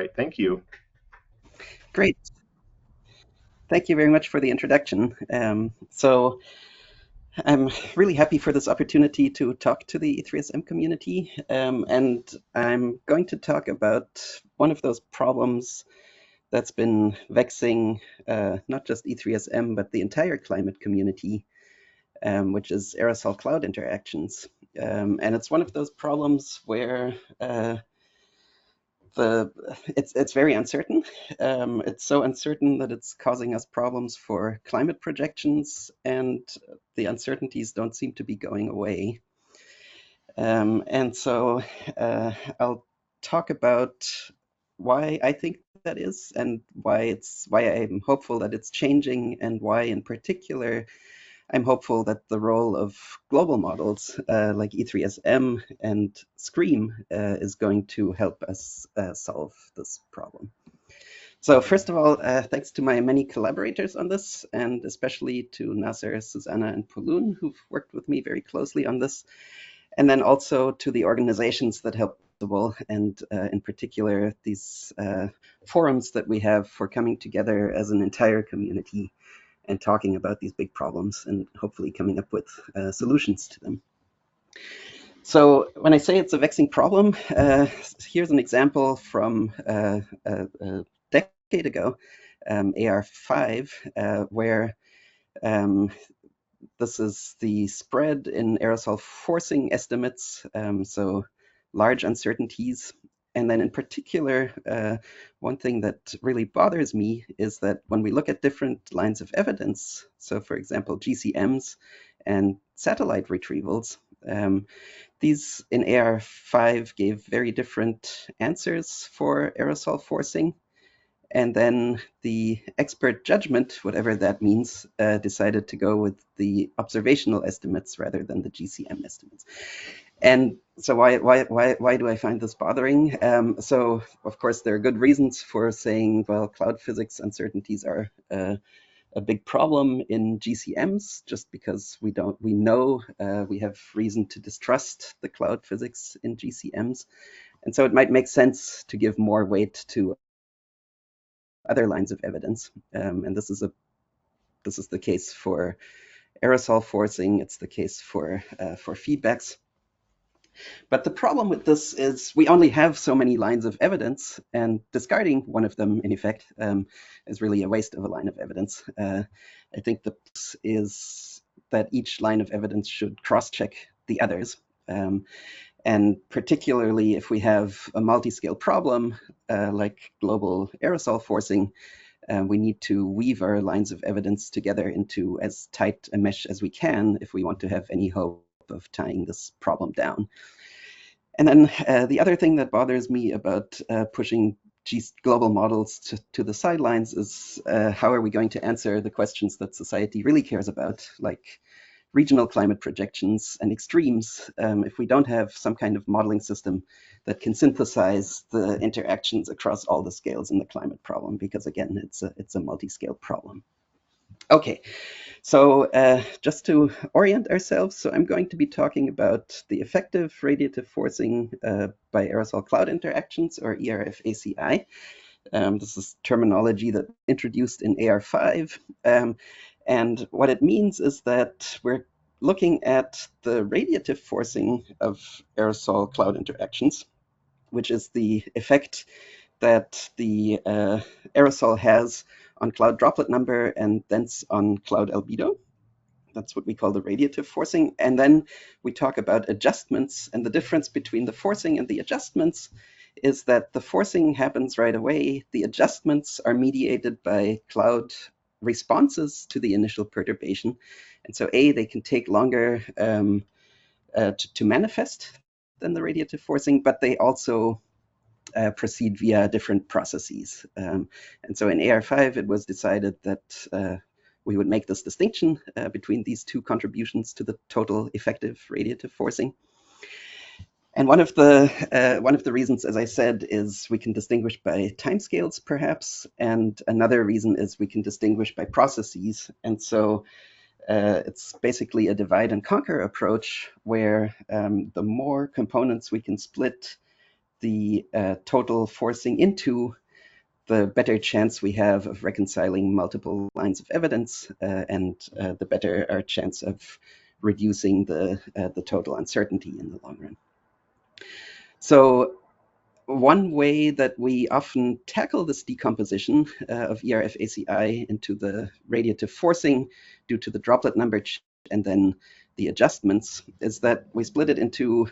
right, thank you. Great. Thank you very much for the introduction. So I'm really happy for this opportunity to talk to the E3SM community. And I'm going to talk about one of those problems that's been vexing not just E3SM, but the entire climate community, which is aerosol-cloud interactions. And it's one of those problems where the it's very uncertain. It's so uncertain that it's causing us problems for climate projections, and the uncertainties don't seem to be going away. And so I'll talk about why I think that is, and why I'm hopeful that it's changing, and why in particular I'm hopeful that the role of global models like E3SM and Scream is going to help us solve this problem. So first of all, thanks to my many collaborators on this, and especially to Nasser, Susanna, and Poloon, who've worked with me very closely on this, and then also to the organizations that help and in particular these forums that we have for coming together as an entire community and talking about these big problems and hopefully coming up with solutions to them. So when I say it's a vexing problem, here's an example from a decade ago, AR5, where um, this is the spread in aerosol forcing estimates, so large uncertainties. And then in particular, one thing that really bothers me is that when we look at different lines of evidence, so for example, GCMs and satellite retrievals, these in AR5 gave very different answers for aerosol forcing. And then the expert judgment, whatever that means, decided to go with the observational estimates rather than the GCM estimates. And so why do I find this bothering? So of course there are good reasons for saying, well, cloud physics uncertainties are a big problem in GCMs, just because we know we have reason to distrust the cloud physics in GCMs, and so it might make sense to give more weight to other lines of evidence. And this is the case for aerosol forcing. It's the case for feedbacks. But the problem with this is we only have so many lines of evidence, and discarding one of them, in effect, is really a waste of a line of evidence. I think the is that each line of evidence should cross-check the others. And particularly if we have a multi-scale problem like global aerosol forcing, we need to weave our lines of evidence together into as tight a mesh as we can if we want to have any hope of tying this problem down. And then the other thing that bothers me about pushing global models to the sidelines is how are we going to answer the questions that society really cares about, like regional climate projections and extremes, if we don't have some kind of modeling system that can synthesize the interactions across all the scales in the climate problem, because again, it's a multi-scale problem. Okay, so just to orient ourselves, so I'm going to be talking about the effective radiative forcing by aerosol cloud interactions, or ERF-ACI. This is terminology that introduced in AR5. And what it means is that we're looking at the radiative forcing of aerosol cloud interactions, which is the effect that the aerosol has on cloud droplet number and thence on cloud albedo. That's what we call the radiative forcing. And then we talk about adjustments, and the difference between the forcing and the adjustments is that the forcing happens right away. The adjustments are mediated by cloud responses to the initial perturbation. And so they can take longer to manifest than the radiative forcing, but they also proceed via different processes. And so in AR5, it was decided that we would make this distinction between these two contributions to the total effective radiative forcing. And one of the reasons, as I said, is we can distinguish by timescales, perhaps, and another reason is we can distinguish by processes. And so it's basically a divide and conquer approach where the more components we can split the total forcing into, the better chance we have of reconciling multiple lines of evidence, and the better our chance of reducing the total uncertainty in the long run. So one way that we often tackle this decomposition of ERF-ACI into the radiative forcing due to the droplet number and then the adjustments is that we split it into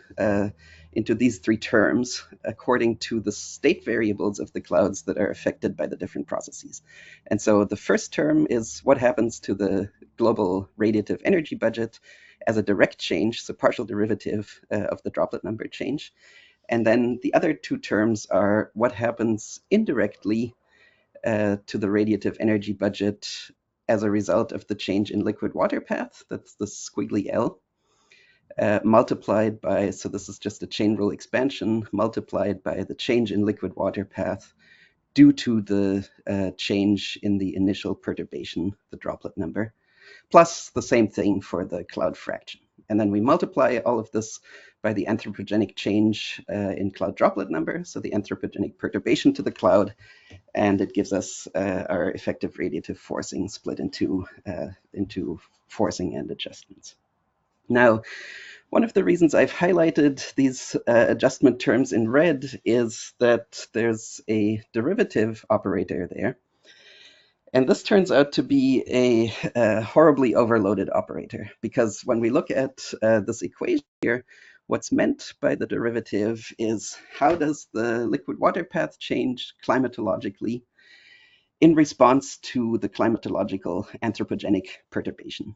these three terms according to the state variables of the clouds that are affected by the different processes. And so the first term is what happens to the global radiative energy budget as a direct change, so partial derivative of the droplet number change. And then the other two terms are what happens indirectly to the radiative energy budget as a result of the change in liquid water path, that's the squiggly L, multiplied by, so this is just a chain rule expansion, multiplied by the change in liquid water path due to the change in the initial perturbation, the droplet number, plus the same thing for the cloud fraction. And then we multiply all of this by the anthropogenic change in cloud droplet number, so the anthropogenic perturbation to the cloud, and it gives us our effective radiative forcing split into forcing and adjustments. Now, one of the reasons I've highlighted these adjustment terms in red is that there's a derivative operator there. And this turns out to be a horribly overloaded operator, because when we look at this equation here, what's meant by the derivative is how does the liquid water path change climatologically in response to the climatological anthropogenic perturbation.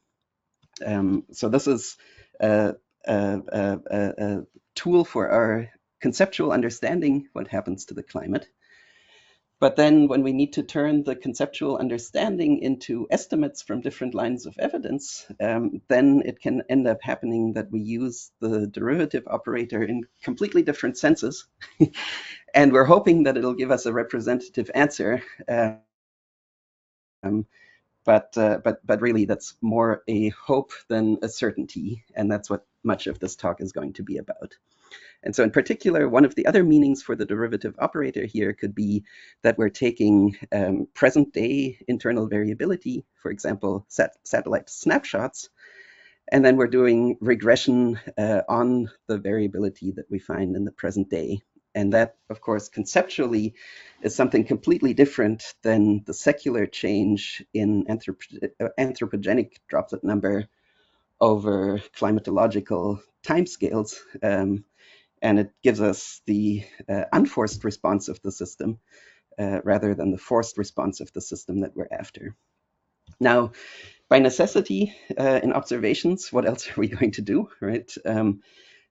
So this is a tool for our conceptual understanding what happens to the climate. But then when we need to turn the conceptual understanding into estimates from different lines of evidence, then it can end up happening that we use the derivative operator in completely different senses. And we're hoping that it'll give us a representative answer. But really, that's more a hope than a certainty. And that's what much of this talk is going to be about. And so in particular, one of the other meanings for the derivative operator here could be that we're taking present day internal variability, for example, satellite snapshots, and then we're doing regression on the variability that we find in the present day. And that, of course, conceptually is something completely different than the secular change in anthropogenic droplet number over climatological timescales. And it gives us the unforced response of the system rather than the forced response of the system that we're after. Now, by necessity, in observations, what else are we going to do, right?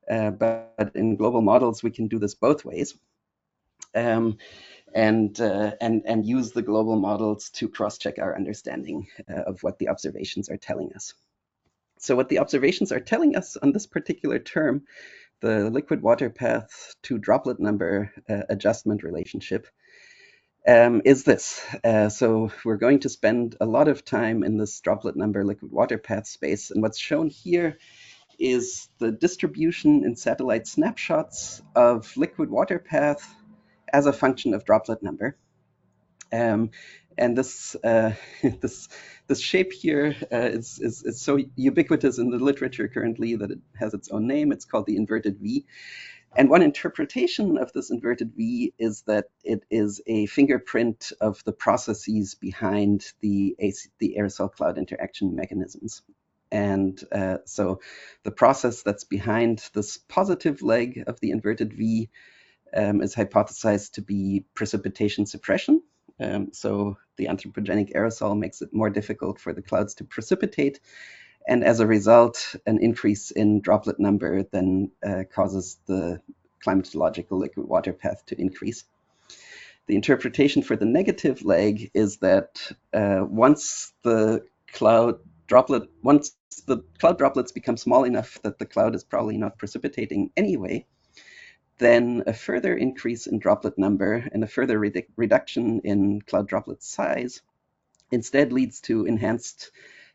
But in global models, we can do this both ways. And use the global models to cross-check our understanding of what the observations are telling us. So what the observations are telling us on this particular term, the liquid water path to droplet number adjustment relationship, is this. So we're going to spend a lot of time in this droplet number liquid water path space. And what's shown here is the distribution in satellite snapshots of liquid water path as a function of droplet number. And this this shape here is so ubiquitous in the literature currently that it has its own name. It's called the inverted V. And one interpretation of this inverted V is that it is a fingerprint of the processes behind the aerosol-cloud interaction mechanisms. And so the process that's behind this positive leg of the inverted V is hypothesized to be precipitation suppression. So the anthropogenic aerosol makes it more difficult for the clouds to precipitate. And as a result, an increase in droplet number then causes the climatological liquid water path to increase. The interpretation for the negative leg is that once the cloud droplets become small enough that the cloud is probably not precipitating anyway, then a further increase in droplet number and a further reduction in cloud droplet size instead leads to enhanced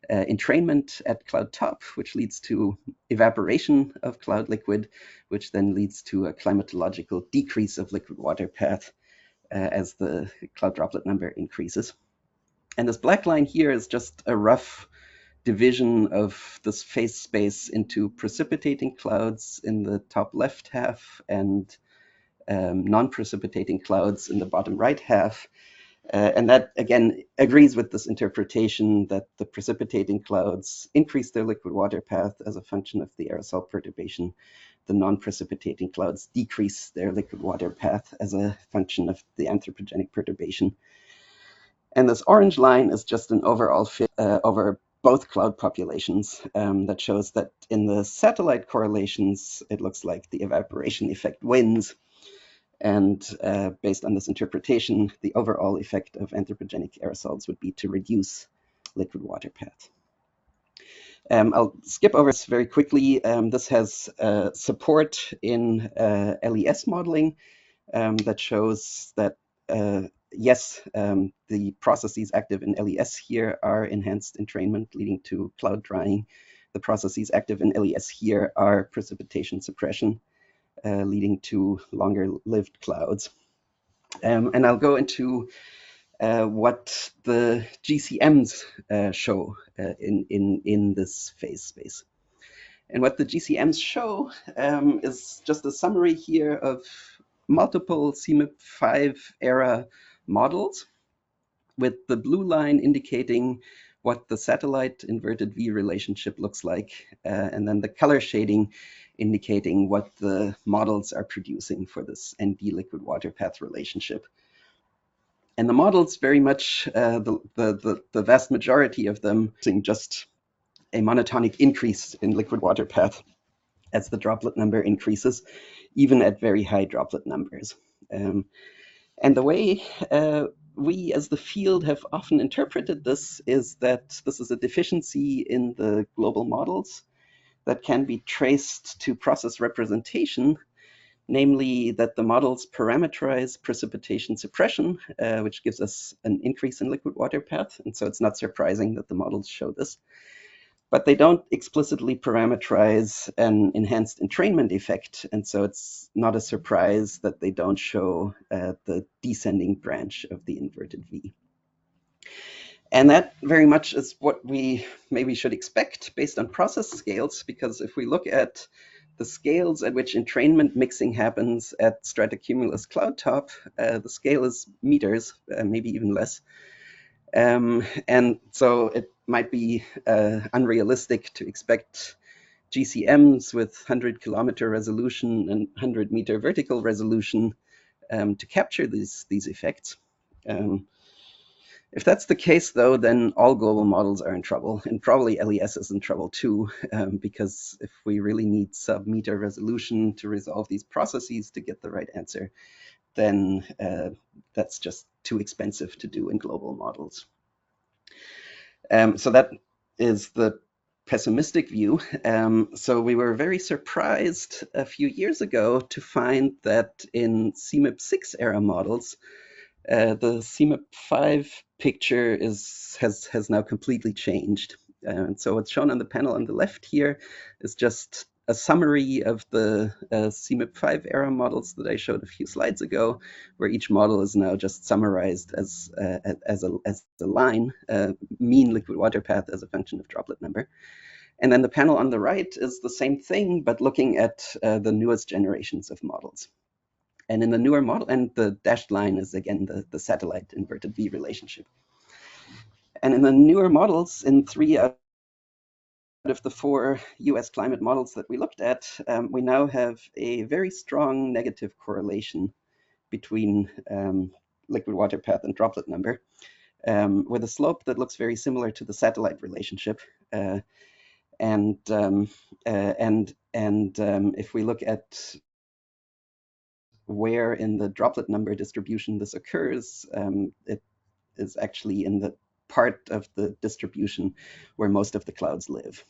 entrainment at cloud top, which leads to evaporation of cloud liquid, which then leads to a climatological decrease of liquid water path as the cloud droplet number increases. And this black line here is just a rough division of this phase space into precipitating clouds in the top left half and non-precipitating clouds in the bottom right half. And that, again, agrees with this interpretation that the precipitating clouds increase their liquid water path as a function of the aerosol perturbation. The non-precipitating clouds decrease their liquid water path as a function of the anthropogenic perturbation. And this orange line is just an overall fit over both cloud populations that shows that in the satellite correlations, it looks like the evaporation effect wins. And based on this interpretation, the overall effect of anthropogenic aerosols would be to reduce liquid water path. I'll skip over this very quickly. This has support in LES modeling that shows that, yes, the processes active in LES here are enhanced entrainment, leading to cloud drying. The processes active in LES here are precipitation suppression, leading to longer-lived clouds. And I'll go into what the GCMs show in this phase space. And what the GCMs show is just a summary here of multiple CMIP5 era models, with the blue line indicating what the satellite inverted V relationship looks like, and then the color shading indicating what the models are producing for this ND liquid water path relationship. And the models very much, the vast majority of them, just a monotonic increase in liquid water path as the droplet number increases, even at very high droplet numbers. And the way we as the field have often interpreted this is that this is a deficiency in the global models that can be traced to process representation, namely that the models parameterize precipitation suppression, which gives us an increase in liquid water path. And so it's not surprising that the models show this. But they don't explicitly parameterize an enhanced entrainment effect. And so it's not a surprise that they don't show the descending branch of the inverted V. And that very much is what we maybe should expect based on process scales, because if we look at the scales at which entrainment mixing happens at stratocumulus cloud top, the scale is meters, maybe even less. And so it might be unrealistic to expect GCMs with 100-kilometer resolution and 100-meter vertical resolution to capture these effects. If that's the case, though, then all global models are in trouble, and probably LES is in trouble too, because if we really need sub-meter resolution to resolve these processes to get the right answer, then that's just too expensive to do in global models. So that is the pessimistic view. So we were very surprised a few years ago to find that in CMIP6 era models, the CMIP5 picture has now completely changed. And so what's shown on the panel on the left here is just a summary of the CMIP5 era models that I showed a few slides ago, where each model is now just summarized as a line, mean liquid water path as a function of droplet number. And then the panel on the right is the same thing, but looking at the newest generations of models. And in the newer model, and the dashed line is again the satellite inverted V relationship. And in the newer models, in 3 out of the 4 US climate models that we looked at, we now have a very strong negative correlation between liquid water path and droplet number, with a slope that looks very similar to the satellite relationship. And if we look at where in the droplet number distribution this occurs, it is actually in the part of the distribution where most of the clouds live.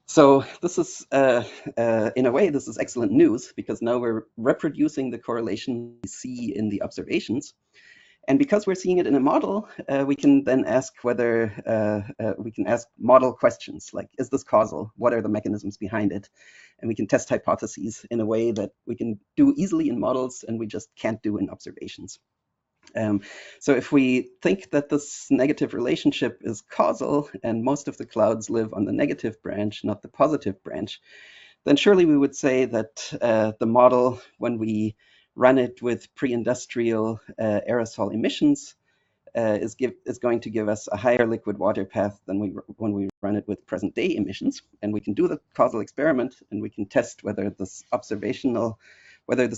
So this is, in a way, this is excellent news, because now we're reproducing the correlation we see in the observations. And because we're seeing it in a model, we can then ask whether we can ask model questions like, is this causal? What are the mechanisms behind it? And we can test hypotheses in a way that we can do easily in models and we just can't do in observations. So if we think that this negative relationship is causal and most of the clouds live on the negative branch, not the positive branch, then surely we would say that the model, when we run it with pre-industrial aerosol emissions, is going to give us a higher liquid water path than when we run it with present day emissions. And we can do the causal experiment and we can test whether this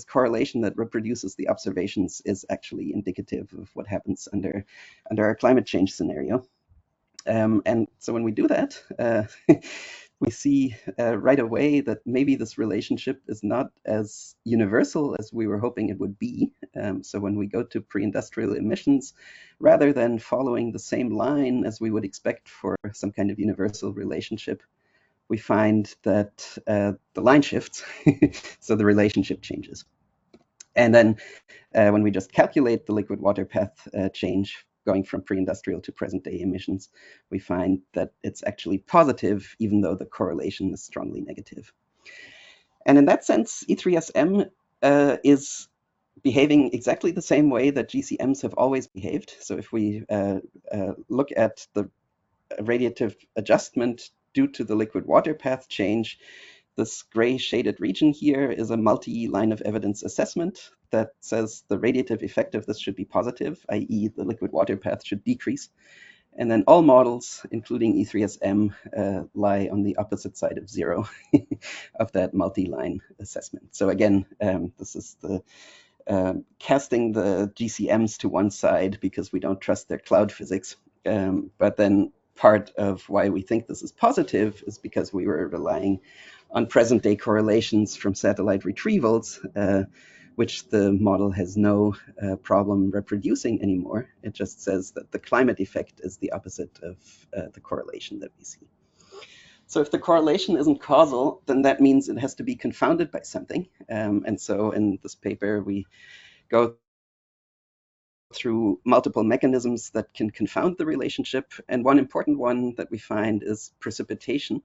correlation that reproduces the observations is actually indicative of what happens under our climate change scenario. And so when we do that, we see right away that maybe this relationship is not as universal as we were hoping it would be. So when we go to pre-industrial emissions, rather than following the same line as we would expect for some kind of universal relationship, we find that the line shifts, so the relationship changes. And then when we just calculate the liquid water path change, going from pre-industrial to present day emissions, we find that it's actually positive, even though the correlation is strongly negative. And in that sense, E3SM is behaving exactly the same way that GCMs have always behaved. So if we look at the radiative adjustment due to the liquid water path change, this gray shaded region here is a multi-line of evidence assessment that says the radiative effect of this should be positive, i.e. the liquid water path should decrease. And then all models, including E3SM, lie on the opposite side of zero of that multi-line assessment. So again, this is the casting the GCMs to one side because we don't trust their cloud physics. But then part of why we think this is positive is because we were relying on present day correlations from satellite retrievals, which the model has no problem reproducing anymore. It just says that the climate effect is the opposite of the correlation that we see. So if the correlation isn't causal, then that means it has to be confounded by something. And so in this paper, we go through multiple mechanisms that can confound the relationship. And one important one that we find is precipitation.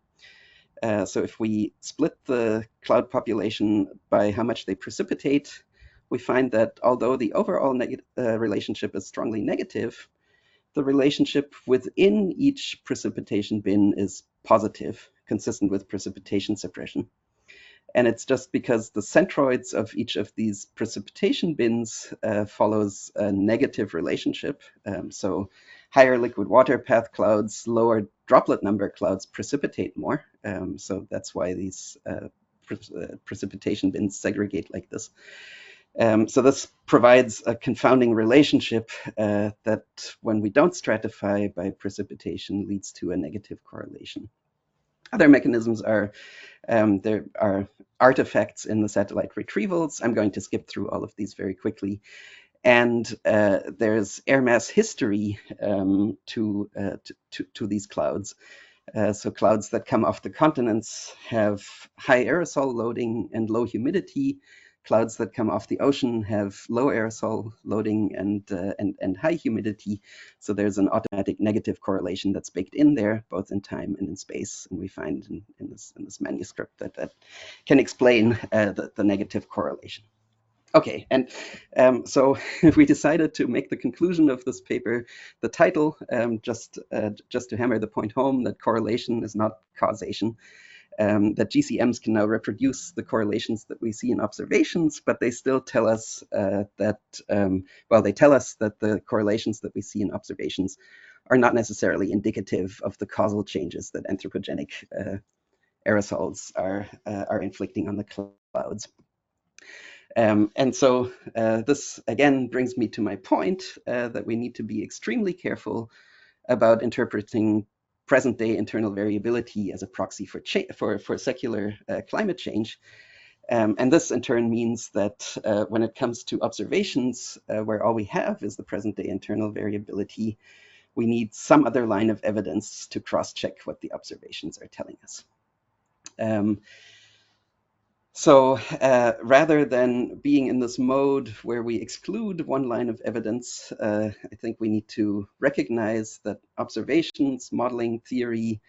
So if we split the cloud population by how much they precipitate, we find that although the overall relationship is strongly negative, the relationship within each precipitation bin is positive, consistent with precipitation suppression. And it's just because the centroids of each of these precipitation bins follows a negative relationship. So higher liquid water path clouds, lower droplet number clouds precipitate more. So that's why these precipitation bins segregate like this. So this provides a confounding relationship that when we don't stratify by precipitation leads to a negative correlation. Other mechanisms are, there are artifacts in the satellite retrievals. I'm going to skip through all of these very quickly. And there's air mass history to these clouds. So clouds that come off the continents have high aerosol loading and low humidity. Clouds that come off the ocean have low aerosol loading and high humidity. So there's an automatic negative correlation that's baked in there, both in time and in space. And we find in this manuscript that can explain the negative correlation. Okay, and so we decided to make the conclusion of this paper the title, just to hammer the point home that correlation is not causation. That GCMs can now reproduce the correlations that we see in observations, but they still tell us that the correlations that we see in observations are not necessarily indicative of the causal changes that anthropogenic aerosols are inflicting on the clouds. And so this, again, brings me to my point that we need to be extremely careful about interpreting present-day internal variability as a proxy for secular climate change. And this, in turn, means that when it comes to observations, where all we have is the present-day internal variability, we need some other line of evidence to cross-check what the observations are telling us. So rather than being in this mode where we exclude one line of evidence, I think we need to recognize that observations, modeling, theory,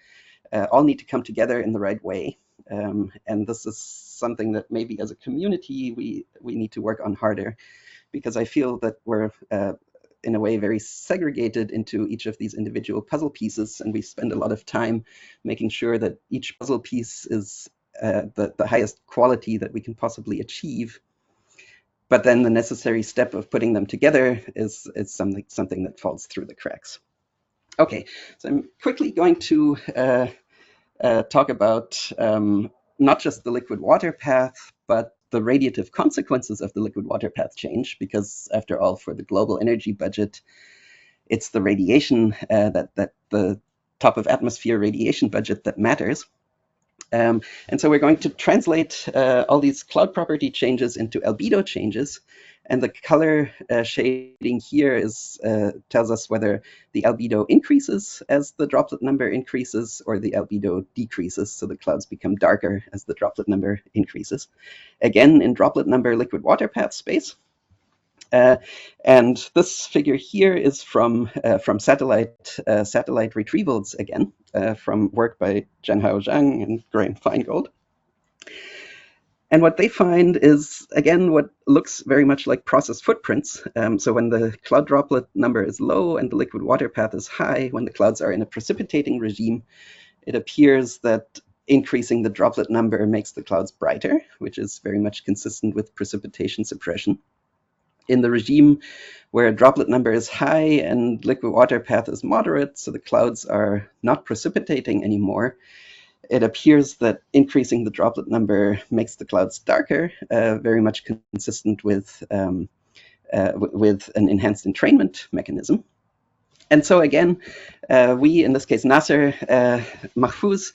all need to come together in the right way. And this is something that maybe as a community we need to work on harder, because I feel that we're in a way very segregated into each of these individual puzzle pieces, and we spend a lot of time making sure that each puzzle piece is the highest quality that we can possibly achieve. But then the necessary step of putting them together is something that falls through the cracks. Okay, so I'm quickly going to talk about not just the liquid water path, but the radiative consequences of the liquid water path change, because after all, for the global energy budget, it's the radiation that the top of atmosphere radiation budget that matters. And so we're going to translate all these cloud property changes into albedo changes. And the color shading here tells us whether the albedo increases as the droplet number increases, or the albedo decreases, so the clouds become darker as the droplet number increases. Again, in droplet number liquid water path space. And this figure here is from satellite retrievals again, from work by Zhenhao Zhang and Graham Feingold. And what they find is, again, what looks very much like process footprints. So when the cloud droplet number is low and the liquid water path is high, when the clouds are in a precipitating regime, it appears that increasing the droplet number makes the clouds brighter, which is very much consistent with precipitation suppression. In the regime where droplet number is high and liquid water path is moderate, so the clouds are not precipitating anymore, it appears that increasing the droplet number makes the clouds darker, very much consistent with an enhanced entrainment mechanism. And so again, we, in this case, Nasser Mahfouz,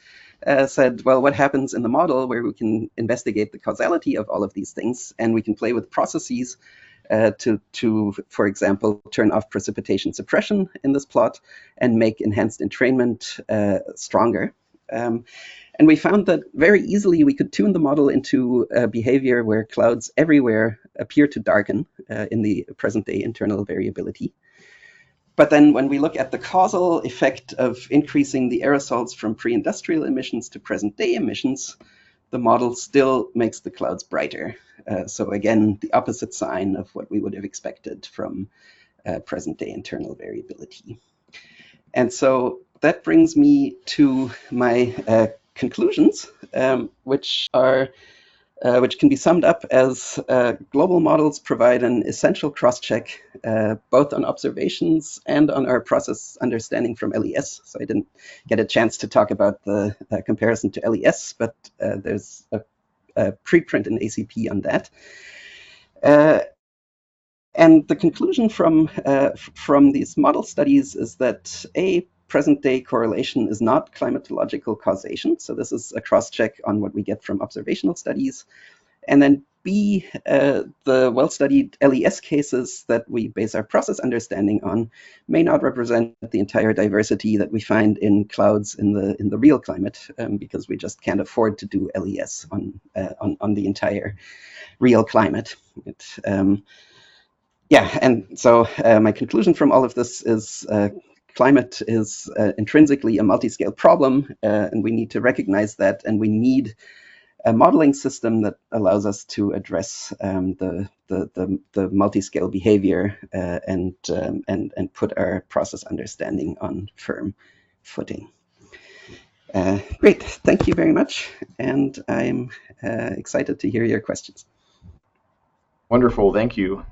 said, well, what happens in the model where we can investigate the causality of all of these things, and we can play with processes to, for example, turn off precipitation suppression in this plot and make enhanced entrainment stronger. And we found that very easily we could tune the model into a behavior where clouds everywhere appear to darken in the present-day internal variability. But then when we look at the causal effect of increasing the aerosols from pre-industrial emissions to present-day emissions, the model still makes the clouds brighter. So again, the opposite sign of what we would have expected from present-day internal variability. And so that brings me to my conclusions, which can be summed up as global models provide an essential cross-check both on observations and on our process understanding from LES. So I didn't get a chance to talk about the comparison to LES, but there's a preprint in ACP on that. And the conclusion from these model studies is that present-day correlation is not climatological causation. So this is a cross-check on what we get from observational studies. And then B, the well-studied LES cases that we base our process understanding on may not represent the entire diversity that we find in clouds in the real climate, because we just can't afford to do LES on the entire real climate. And so my conclusion from all of this is climate is intrinsically a multi-scale problem, and we need to recognize that, and we need a modeling system that allows us to address the multi-scale behavior and put our process understanding on firm footing. Great, thank you very much, and I'm excited to hear your questions. Wonderful, thank you.